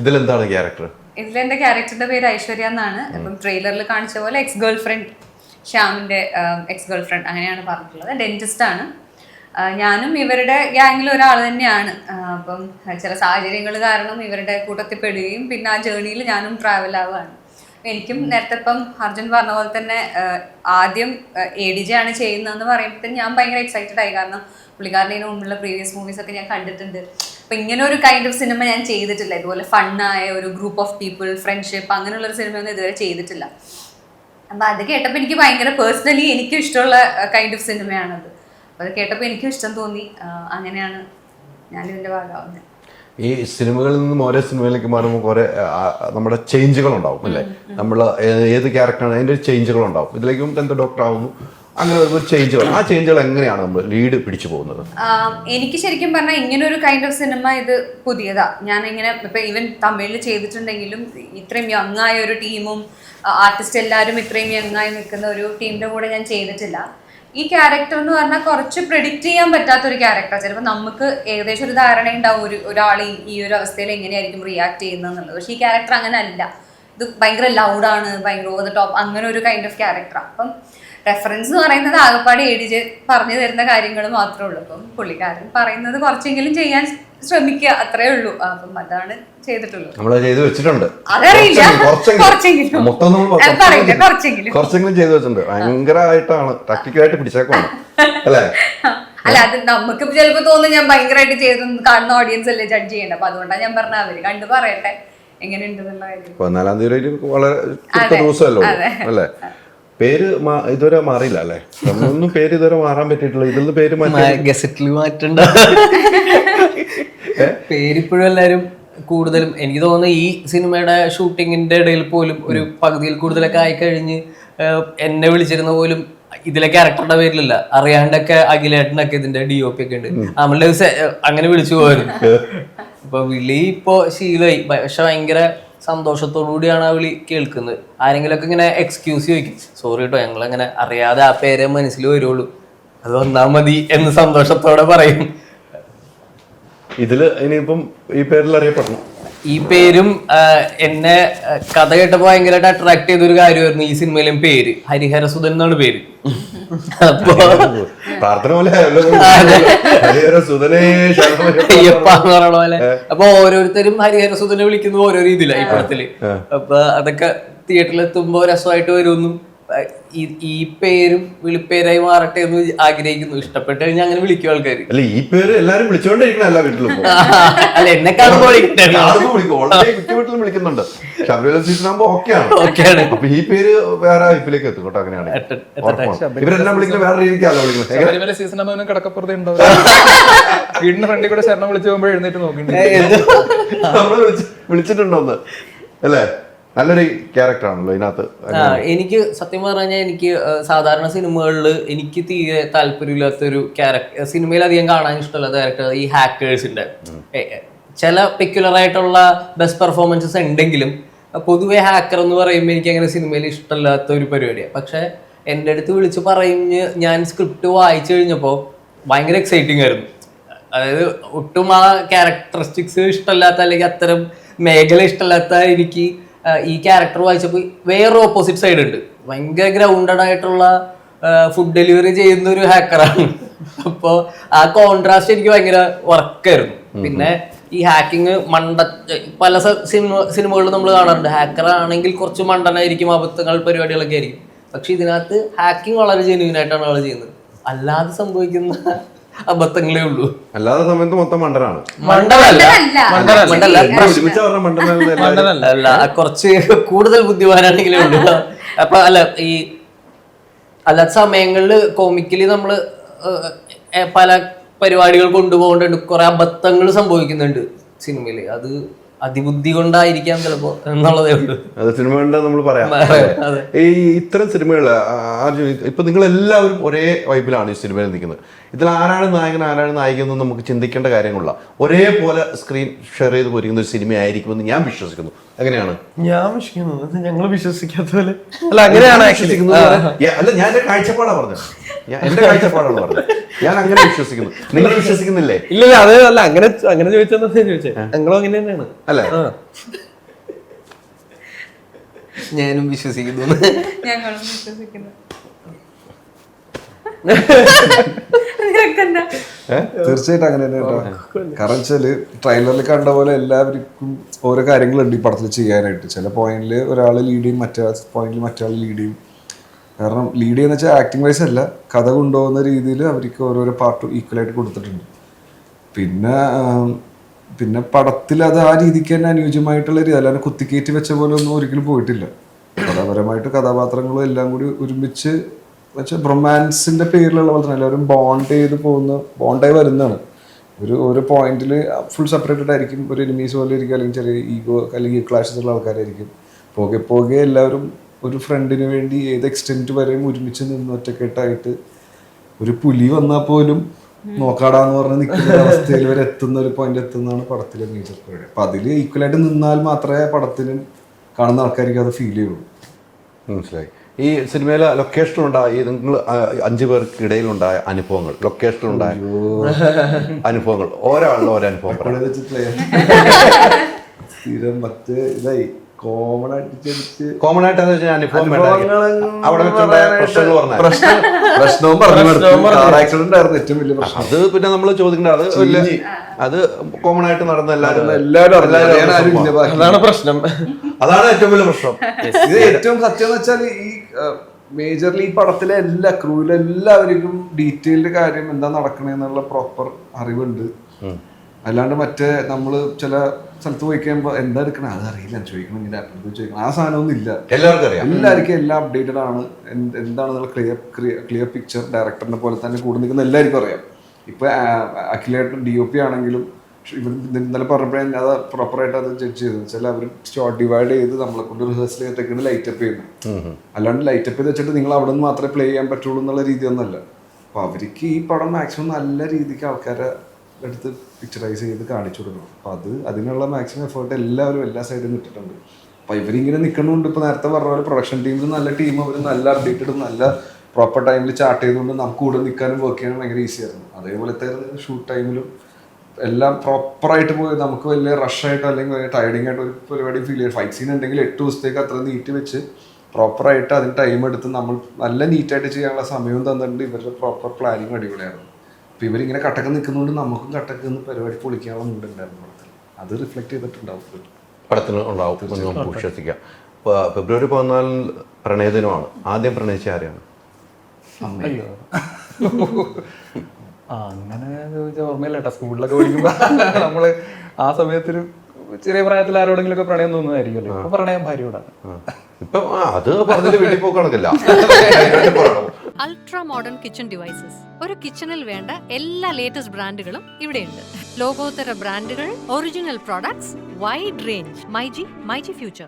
ഇതിലെന്താണ് character? ഇതിലെന്റെ ക്യാരക്ടറിന്റെ പേര് ഐശ്വര്യ എന്നാണ്. അപ്പം ട്രെയിലറിൽ കാണിച്ച പോലെ എക്സ് ഗേൾ ഫ്രണ്ട്, ശ്യാമിന്റെ എക്സ് ഗേൾ ഫ്രണ്ട് അങ്ങനെയാണ് പറഞ്ഞിട്ടുള്ളത്. ഡെന്റിസ്റ്റ് ആണ്. ഞാനും ഇവരുടെ ഗ്യാങ്ങിൽ ഒരാൾ തന്നെയാണ്. അപ്പം ചില സാഹചര്യങ്ങൾ കാരണം ഇവരുടെ കൂട്ടത്തിൽ പെടുകയും പിന്നെ ആ ജേർണിയിൽ ഞാനും ട്രാവൽ ആവുകയാണ്. എനിക്കും നേരത്തെ ഇപ്പം അർജുൻ പറഞ്ഞ പോലെ തന്നെ ആദ്യം ADJ ആണ് ചെയ്യുന്നതെന്ന് പറയുമ്പോഴത്തേക്കും ഞാൻ ഭയങ്കര എക്സൈറ്റഡ് ആയി. കാരണം പുള്ളിക്കാരൻ്റെ മുമ്പുള്ള പ്രീവിയസ് മൂവീസ് ഒക്കെ ഞാൻ കണ്ടിട്ടുണ്ട്. അപ്പം ഇങ്ങനെ ഒരു കൈൻഡ് ഓഫ് സിനിമ ഞാൻ ചെയ്തിട്ടില്ല. ഇതുപോലെ ഫണ്ണായ ഒരു ഗ്രൂപ്പ് ഓഫ് പീപ്പിൾ, ഫ്രണ്ട്ഷിപ്പ് അങ്ങനെയുള്ളൊരു സിനിമയൊന്നും ഇതുവരെ ചെയ്തിട്ടില്ല. അപ്പം അത് കേട്ടപ്പോൾ എനിക്ക് ഭയങ്കര പേഴ്സണലി എനിക്കും ഇഷ്ടമുള്ള കൈൻഡ് ഓഫ് സിനിമയാണത്. അപ്പോൾ അത് കേട്ടപ്പോൾ എനിക്കും ഇഷ്ടം തോന്നി. അങ്ങനെയാണ് ഞാനിതിൻ്റെ ഭാഗമാവുന്നത്. ഈ സിനിമകളിൽ നിന്നും ഓരോ സിനിമയിലേക്ക് മാറുമ്പോൾ കുറെ നമ്മുടെ ചേഞ്ചുകൾ ഉണ്ടാവും അല്ലേ? നമ്മൾ ഏത് ക്യാരക്ടറാണ് അതിൻ്റെ ചേഞ്ചുകൾ ഉണ്ടാവും. ഇതിലേക്കും എന്താ ഡോക്ടർ ആവുന്നു, അങ്ങനെ ഒരു ചേഞ്ചുകൾ. ആ ചേഞ്ചുകൾ എങ്ങനെയാണ് നമ്മൾ ലീഡ് പിടിച്ചു പോകുന്നത്? എനിക്ക് ശരിക്കും പറഞ്ഞാൽ ഇങ്ങനെ ഒരു കൈൻഡ് ഓഫ് സിനിമ ഇത് പുതിയതാ. ഞാൻ ഇങ്ങനെ ഇപ്പം ഈവൻ തമിഴിൽ ചെയ്തിട്ടുണ്ടെങ്കിലും ഇത്രയും യങ് ആയ ഒരു ടീമും ആർട്ടിസ്റ്റ് എല്ലാവരും ഇത്രയും യങ് ആയി നിൽക്കുന്ന ഒരു ടീമിൻ്റെ കൂടെ ഞാൻ ചെയ്തിട്ടില്ല. ഈ ക്യാരക്ടർ എന്ന് പറഞ്ഞാൽ കുറച്ച് പ്രെഡിക്റ്റ് ചെയ്യാൻ പറ്റാത്ത ഒരു ക്യാരക്ടർ. ചിലപ്പോൾ നമുക്ക് ഏകദേശം ഒരു ധാരണ ഉണ്ടാവും ഒരാൾ ഈ ഒരു അവസ്ഥയിൽ എങ്ങനെയായിരിക്കും റിയാക്ട് ചെയ്യുന്നത് എന്നുള്ളത്. പക്ഷേ ഈ ക്യാരക്ടർ അങ്ങനെ അല്ല. ഇത് ഭയങ്കര ലൗഡാണ്, ഭയങ്കര ഓവർ ദ ടോപ്പ്, അങ്ങനെ ഒരു കൈൻഡ് ഓഫ് ക്യാരക്ടറാണ്. അപ്പം റെഫറൻസ് എന്ന് പറയുന്നത് ആകപ്പാട് ADJ പറഞ്ഞു തരുന്ന കാര്യങ്ങൾ മാത്രമേ ഉള്ളൂ. അപ്പം പുള്ളിക്കാരൻ പറയുന്നത് കുറച്ചെങ്കിലും ചെയ്യാൻ ശ്രമിക്കുക, അത്രേ ഉള്ളൂ. അപ്പം അതാണ് ചെയ്തിട്ടുള്ളൂ. നമ്മൾ ചെയ്ത് വെച്ചിട്ടുണ്ട്. അതറിയില്ല, കുറച്ചെങ്കിലും ചെയ്ത് വെച്ചിട്ടുണ്ട്. ഭയങ്കരമായിട്ടാണ് ടാക്ടിക്കലായിട്ട് പിടിച്ചേക്കാണ് അല്ലേ? അല്ല, അത് നമുക്ക് ചിലപ്പോൾ തോന്നുന്നു ഞാൻ ഭയങ്കരമായിട്ട് ചെയ്തു, കാണുന്ന ഓഡിയൻസ് അല്ലേ ജഡ്ജ് ചെയ്യേണ്ടത്. അപ്പൊ അതുകൊണ്ടാണ് ഞാൻ പറഞ്ഞ അവര് കണ്ടു പറയട്ടെ എങ്ങനെയുണ്ടെന്നുള്ള കാര്യം. 14-ാം തീയതി വളരെ ദിവസമല്ലോ അല്ലേ? പേര് ഇതുവരെ മാറിയില്ല അല്ലേ? ഒന്നും പേര് ഇതുവരെ മാറാൻ പറ്റിയിട്ടില്ല. ഇതിൽ പേര് ഗസറ്റിൽ മാറ്റണ്ട. പേരിപ്പോഴും എല്ലാരും കൂടുതലും എനിക്ക് തോന്നുന്നു ഈ സിനിമയുടെ ഷൂട്ടിങ്ങിന്റെ ഇടയിൽ പോലും ഒരു പകുതിയിൽ കൂടുതലൊക്കെ ആയിക്കഴിഞ്ഞ് എന്നെ വിളിച്ചിരുന്ന പോലും ഇതിലെ ക്യാരക്ടറുടെ പേരിലല്ല, അറിയാണ്ടൊക്കെ അഖിലേട്ടനൊക്കെ ഇതിന്റെ DOP ഒക്കെ ഉണ്ട്, നമ്മളുടെ അങ്ങനെ വിളിച്ചു പോയിരുന്നു. അപ്പൊ വിളി ഇപ്പോ ശീലമായി. പക്ഷെ ഭയങ്കര സന്തോഷത്തോടു കൂടിയാണ് ആ വിളി കേൾക്കുന്നത്. ആരെങ്കിലുമൊക്കെ ഇങ്ങനെ എക്സ്ക്യൂസ് ചോദിക്കും, സോറി കേട്ടോ ഞങ്ങൾ അങ്ങനെ അറിയാതെ ആ പേരെ മനസ്സിൽ വരുള്ളൂ, അത് വന്നാ മതി എന്ന് സന്തോഷത്തോടെ പറയും. ഇതില് ഇനിയിപ്പം ഈ പേരിൽ അറിയപ്പെടണം. ഈ പേരും എന്നെ കഥ കേട്ടപ്പോ ഭയങ്കരമായിട്ട് അട്രാക്ട് ചെയ്തൊരു കാര്യമായിരുന്നു ഈ സിനിമയിലും പേര്. ഹരിഹരസുധൻ എന്നാണ് പേര്. അപ്പൊ പ്രാർത്ഥന പോലെ പോലെ അപ്പൊ ഓരോരുത്തരും ഹരിഹരസുധനെ വിളിക്കുന്നത് ഓരോ രീതിയിലാണ് ഈ പടത്തില്. അപ്പൊ അതൊക്കെ തിയേറ്ററിൽ എത്തുമ്പോ രസമായിട്ട് വരുമെന്നും ഈ പേരും വിളിപ്പേരായി മാറട്ടെ എന്ന് ആഗ്രഹിക്കുന്നു. ഇഷ്ടപ്പെട്ട് കഴിഞ്ഞാൽ അങ്ങനെ വിളിക്കും ആൾക്കാർ. അല്ല, ഈ പേര് എല്ലാരും വിളിച്ചോണ്ടിരിക്കണം എല്ലാ വീട്ടിലും. അല്ല, എന്നെ കാണുമ്പോൾ വീട്ടിലും വിളിക്കുന്നുണ്ട്. ശബരിമല സീസൺ ആകുമ്പോ ഓക്കെയാണ്. അപ്പൊ ഈ പേര് വേറെ ലൈഫിലേക്ക് എത്തും കേട്ടോ. അങ്ങനെയാണ് ഇവരെല്ലാം വിളിക്കുന്നത്, വേറെ രീതിക്കാണല്ലോ വിളിക്കുന്നത്. ശബരിമല സീസൺ ആകുമ്പോൾ കിടക്കപ്പുറത്തെ ഉണ്ടാവും. വീടിന്റെ ഫ്രണ്ടിൽ കൂടെ ശരണം വിളിച്ചു പോകുമ്പോൾ എഴുന്നേറ്റ് നോക്കിണ്ട് നമ്മള് വിളിച്ചിട്ടുണ്ടോന്ന് അല്ലേ? നല്ലൊരു ക്യാരക്ടർ ആണല്ലോ ഇതിനകത്ത്. എനിക്ക് സത്യം പറഞ്ഞാൽ എനിക്ക് സാധാരണ സിനിമകളിൽ എനിക്ക് തീരെ താല്പര്യമില്ലാത്തൊരു ക്യാരക്ടർ, സിനിമയിൽ അധികം കാണാൻ ഇഷ്ടമുള്ള ക്യാരക്ടർ ഈ ഹാക്കേഴ്സിന്റെ ചില പെക്യുലർ ആയിട്ടുള്ള ബെസ്റ്റ് പെർഫോമൻസസ് ഉണ്ടെങ്കിലും പൊതുവെ ഹാക്കർ എന്ന് പറയുമ്പോൾ എനിക്ക് അങ്ങനെ സിനിമയിൽ ഇഷ്ടമില്ലാത്ത ഒരു പരിപാടിയാണ്. പക്ഷെ എൻ്റെ അടുത്ത് വിളിച്ച് പറഞ്ഞ് ഞാൻ സ്ക്രിപ്റ്റ് വായിച്ചു കഴിഞ്ഞപ്പോൾ ഭയങ്കര എക്സൈറ്റിംഗ് ആയിരുന്നു. അതായത് ഒട്ടും ആ ക്യാരക്ടറിസ്റ്റിക്സ് ഇഷ്ടമില്ലാത്ത അല്ലെങ്കിൽ അത്തരം മേഖല ഇഷ്ടമില്ലാത്ത എനിക്ക് ഈ ക്യാരക്ടർ വായിച്ചപ്പോൾ വേറൊരു ഓപ്പോസിറ്റ് സൈഡ് ഉണ്ട്. ഭയങ്കര ഗ്രൗണ്ടഡ് ആയിട്ടുള്ള ഫുഡ് ഡെലിവറി ചെയ്യുന്ന ഒരു ഹാക്കറാണ്. അപ്പോൾ ആ കോൺട്രാസ്റ്റ് എനിക്ക് ഭയങ്കര വർക്കായിരുന്നു. പിന്നെ ഈ ഹാക്കിങ് പല സിനിമകളിലും നമ്മൾ കാണാറുണ്ട്. ഹാക്കർ ആണെങ്കിൽ കുറച്ച് മണ്ടനായിരിക്കും, അബദ്ധങ്ങൾ പരിപാടികളൊക്കെ ആയിരിക്കും. പക്ഷെ ഇതിനകത്ത് ഹാക്കിങ് വളരെ ജെന്യൂൻ ആയിട്ടാണ് ആൾ ചെയ്യുന്നത്. അല്ലാതെ സംഭവിക്കുന്ന അബദ്ധങ്ങളേ ഉള്ളൂ. അല്ലാതെ സമയത്ത് മൊത്തം മണ്ടനാണ്. അല്ല, കുറച്ച് കൂടുതൽ ബുദ്ധിമാനാണെങ്കിലേ ഉള്ളൂ. അപ്പൊ അല്ലാത്ത സമയങ്ങളില് കോമിക്കലി നമ്മള് പല പരിപാടികൾ കൊണ്ടുപോകേണ്ടതുണ്ട്. കുറെ അബദ്ധങ്ങൾ സംഭവിക്കുന്നുണ്ട് സിനിമയില്. അത് അതിബുദ്ധി കൊണ്ടായിരിക്കാം ചിലപ്പോ എന്നുള്ളതേ ഉള്ളൂ. അത് സിനിമ കണ്ടാ നമ്മൾ പറയാം. ഈ ഇത്തരം സിനിമകൾ ഇപ്പൊ നിങ്ങൾ എല്ലാവരും ഒരേ വൈബിലാണ് ഈ സിനിമയിൽ നിൽക്കുന്നത്. ഇതിൽ ആരാണ് നായകൻ ആരാണ് നായിക എന്ന് നമുക്ക് ചിന്തിക്കേണ്ട കാര്യങ്ങളുള്ള ഒരേപോലെ സ്ക്രീൻ ഷെയർ ചെയ്ത് പോയിരിക്കുന്ന ഒരു സിനിമ ആയിരിക്കുമെന്ന് ഞാൻ വിശ്വസിക്കുന്നു. എങ്ങനെയാണ്? ഞാൻ വിശ്വസിക്കുന്നത് ഞങ്ങൾ വിശ്വസിക്കാത്ത പോലെ അല്ല, അങ്ങനെയാണ് അല്ല, ഞാൻ എന്റെ കാഴ്ചപ്പാടാണ് പറഞ്ഞത്. എന്റെ കാഴ്ചപ്പാടാണ് പറഞ്ഞത്. ഞാൻ അങ്ങനെ വിശ്വസിക്കുന്നു. നിങ്ങൾ വിശ്വസിക്കുന്നില്ലേ? ഇല്ല അത് അല്ല, അങ്ങനെ അങ്ങനെ ചോദിച്ചെന്നാ ചോദിച്ചേ. ഞങ്ങളും അങ്ങനെ തന്നെയാണ് അല്ലേ? ഞാനും വിശ്വസിക്കുന്നു. ഞങ്ങളും വിശ്വസിക്കുന്നു. തീർച്ചയായിട്ടും അങ്ങനെ തന്നെ കേട്ടോ. കാരണം വെച്ചാല് ട്രെയിലറിൽ കണ്ട പോലെ എല്ലാവർക്കും ഓരോ കാര്യങ്ങളുണ്ട് ഈ പടത്തിൽ ചെയ്യാനായിട്ട്. ചില പോയിന്റിൽ ഒരാൾ ലീഡ് ചെയ്യും, മറ്റേ പോയിന്റിൽ മറ്റേ ലീഡ് ചെയ്യും. കാരണം ലീഡ് ചെയ്യുന്ന വെച്ചാൽ ആക്ടിങ് വൈസ് അല്ല, കഥ കൊണ്ടുപോകുന്ന രീതിയിൽ അവർക്ക് ഓരോരോ പാർട്ടും ഈക്വലായിട്ട് കൊടുത്തിട്ടുണ്ട്. പിന്നെ പടത്തിൽ അത് ആ രീതിക്ക് തന്നെ അനുയോജ്യമായിട്ടുള്ള രീതി, അല്ലാതെ കുത്തിക്കയറ്റി വെച്ച പോലെ ഒന്നും ഒരിക്കലും പോയിട്ടില്ല. കഥാപരമായിട്ട് കഥാപാത്രങ്ങളും എല്ലാം കൂടി ഒരുമിച്ച് വെച്ചാൽ റൊമാൻസിന്റെ പേരിലുള്ള പോലെ തന്നെ എല്ലാവരും ബോണ്ടായി വരുന്നതാണ്. ഒരു പോയിന്റിൽ ഫുൾ സെപ്പറേറ്റഡ് ആയിരിക്കും, ഒരു എനിമീസ് പോലെ ഇരിക്കും, അല്ലെങ്കിൽ ചെറിയ ഈഗോ അല്ലെങ്കിൽ ക്ലാഷസ് ഉള്ള ആൾക്കാരായിരിക്കും. പോകെ എല്ലാവരും ഒരു ഫ്രണ്ടിന് വേണ്ടി ഏത് എക്സ്റ്റെൻറ്റ് വരെയും ഒരുമിച്ച് നിന്ന് ഒറ്റക്കെട്ടായിട്ട് ഒരു പുലി വന്നാൽ പോലും നോക്കാടാന്ന് പറഞ്ഞ് നിൽക്കുന്ന അവസ്ഥയിൽ വരെ എത്തുന്ന ഒരു പോയിന്റ് എത്തുന്നതാണ് പടത്തിലെ മേജർ പരിപാടി. അപ്പൊ അതിൽ ഈക്വലായിട്ട് നിന്നാൽ മാത്രമേ പടത്തിന് കാണുന്ന ആൾക്കാർക്ക് അത് ഫീൽ ചെയ്യുള്ളൂ. മനസ്സിലായി. ഈ സിനിമയിലെ ലൊക്കേഷനിലുണ്ടായ നിങ്ങൾ 5 പേർക്ക് ഇടയിലുണ്ടായ അനുഭവങ്ങൾ, ലൊക്കേഷനിലുണ്ടായ അനുഭവങ്ങൾ, ഓരോ അനുഭവം സ്ഥിരം മറ്റേ ഇതായി കോമൺ ആയിട്ട് അനുഭവം അവിടെ വെച്ചുണ്ടായ പ്രശ്നങ്ങൾ പറഞ്ഞാൽ പ്രശ്നവും കാർ ആക്സിഡന്റ് ആയിരുന്നു ഏറ്റവും വലിയ പ്രശ്നം. അത് പിന്നെ നമ്മൾ ചോദിക്കേണ്ട, അത് കോമൺ ആയിട്ട് നടന്ന അതാണ് പ്രശ്നം. അതാണ് ഏറ്റവും വലിയ പ്രശ്നം. ഇത് ഏറ്റവും സത്യം എന്ന് വെച്ചാൽ ഈ മേജർലി ഈ പടത്തിലെ എല്ലാ ക്രൂവിലെ എല്ലാവർക്കും ഡീറ്റെയിൽഡ് കാര്യം എന്താ നടക്കണെന്നുള്ള പ്രോപ്പർ അറിവുണ്ട്. അല്ലാണ്ട് മറ്റേ നമ്മള് ചില സ്ഥലത്ത് പോയി കഴിയുമ്പോൾ എന്താ എടുക്കണേ അത് അറിയില്ല, ചോദിക്കണം ഇങ്ങനെ ചോദിക്കണം, ആ സാധനമൊന്നും ഇല്ല. എല്ലാവർക്കും എല്ലാം അപ്ഡേറ്റഡ് ആണ്. എന്താണെന്നുള്ള ക്ലിയർ പിക്ചർ ഡയറക്ടറിനെ പോലെ തന്നെ കൂടെ നിൽക്കുന്ന എല്ലാവർക്കും അറിയാം. ഇപ്പൊ അഖിലേട്ടൻ DOP ആണെങ്കിലും ഇന്നലെ പറഞ്ഞപ്പോഴേ അത് പ്രോപ്പറായിട്ട് അത് ജഡ്ജ് ചെയ്തത് വെച്ചാൽ അവർ ഷോർട്ട് ഡിവൈഡ് ചെയ്ത് നമ്മളെ കൊണ്ട് റിഹേഴ്സൽ ചെയ്തിട്ടൊക്കെയാണ് ലൈറ്റപ്പ് ചെയ്യുന്നത്. അല്ലാണ്ട് ലൈറ്റപ്പ് ചെയ്ത് വെച്ചിട്ട് നിങ്ങൾ അവിടെ നിന്ന് മാത്രമേ പ്ലേ ചെയ്യാൻ പറ്റുള്ളൂ എന്നുള്ള രീതിയൊന്നുമല്ല. അപ്പൊ അവർക്ക് ഈ പടം മാക്സിമം നല്ല രീതിക്ക് ആൾക്കാരെ എടുത്ത് പിക്ചറൈസ് ചെയ്ത് കാണിച്ചു കൊടുക്കണം. അപ്പൊ അതിനുള്ള മാക്സിമം എഫേർട്ട് എല്ലാവരും എല്ലാ സൈഡിൽ നിന്ന് ഇട്ടിട്ടുണ്ട്. അപ്പൊ ഇവരിങ്ങനെ നിൽക്കണോണ്ട് ഇപ്പൊ നേരത്തെ പറഞ്ഞ പോലെ പ്രൊഡക്ഷൻ ടീമിൽ നല്ല ടീം, അവർ നല്ല അപ്ഡേറ്റഡ്, നല്ല പ്രോപ്പർ ടൈമിൽ ചാർട്ട് ചെയ്തുകൊണ്ട് നമുക്ക് കൂടെ നിൽക്കാനും വർക്ക് ചെയ്യാനും ഭയങ്കര ഈസി ആയിരുന്നു. അതേപോലത്തെ ഷൂട്ട് ടൈമിലും എല്ലാം പ്രോപ്പറായിട്ട് പോയി നമുക്ക് വലിയ റഷായിട്ടോ അല്ലെങ്കിൽ ടയർഡിങ് ആയിട്ട് ഒരു പരിപാടി ഫീൽ ചെയ്യും. ഫൈറ്റ് സീൻ ഉണ്ടെങ്കിൽ 8 ദിവസത്തേക്ക് അത്ര നീട്ടി വെച്ച് പ്രോപ്പറായിട്ട് അതിന് ടൈം എടുത്ത് നമ്മൾ നല്ല നീറ്റായിട്ട് ചെയ്യാനുള്ള സമയവും തന്നിട്ടുണ്ട്. ഇവരുടെ പ്രോപ്പർ പ്ലാനിങ് അടിപൊളിയായിരുന്നു. അപ്പൊ ഇവരിങ്ങനെ കട്ടക്ക് നിൽക്കുന്നതുകൊണ്ട് നമുക്കും കട്ടക്ക് നിന്ന് പരിപാടി പൊളിക്കാനുള്ള മൂടുണ്ടായിരുന്നു പടത്തിൽ. അത് റിഫ്ലക്ട് ചെയ്തിട്ടുണ്ടാവും പടത്തിന് ഉണ്ടാവും എന്ന് നമുക്ക് വിശ്വസിക്കാം. ഫെബ്രുവരി 14 പ്രണയദിനമാണ്. ആദ്യം പ്രണയിച്ച ആരെയാണ്? അങ്ങനെ ചോദിച്ചാൽ ഓർമ്മയില്ല കേട്ടോ. സ്കൂളിലൊക്കെ പഠിക്കുമ്പോ നമ്മള് ആ സമയത്തൊരു ചെറിയ പ്രായത്തിൽ ആരോടെങ്കിലും ഒക്കെ പ്രണയം തോന്നുന്നതായിരിക്കുമല്ലോ. ഇപ്പൊ പ്രണയം ഭാര്യയോടാണ്. ഇപ്പൊ അത് പറഞ്ഞിട്ട് വീട്ടിൽ പോക്കണക്കില്ല. Ultra modern kitchen devices. ഒരു കിച്ചണിൽ വേണ്ട എല്ലാ ലേറ്റസ്റ്റ് ബ്രാൻഡുകളും ഇവിടെയുണ്ട്. ലോകോത്തര ബ്രാൻഡുകൾ, original products, wide range. MyG future.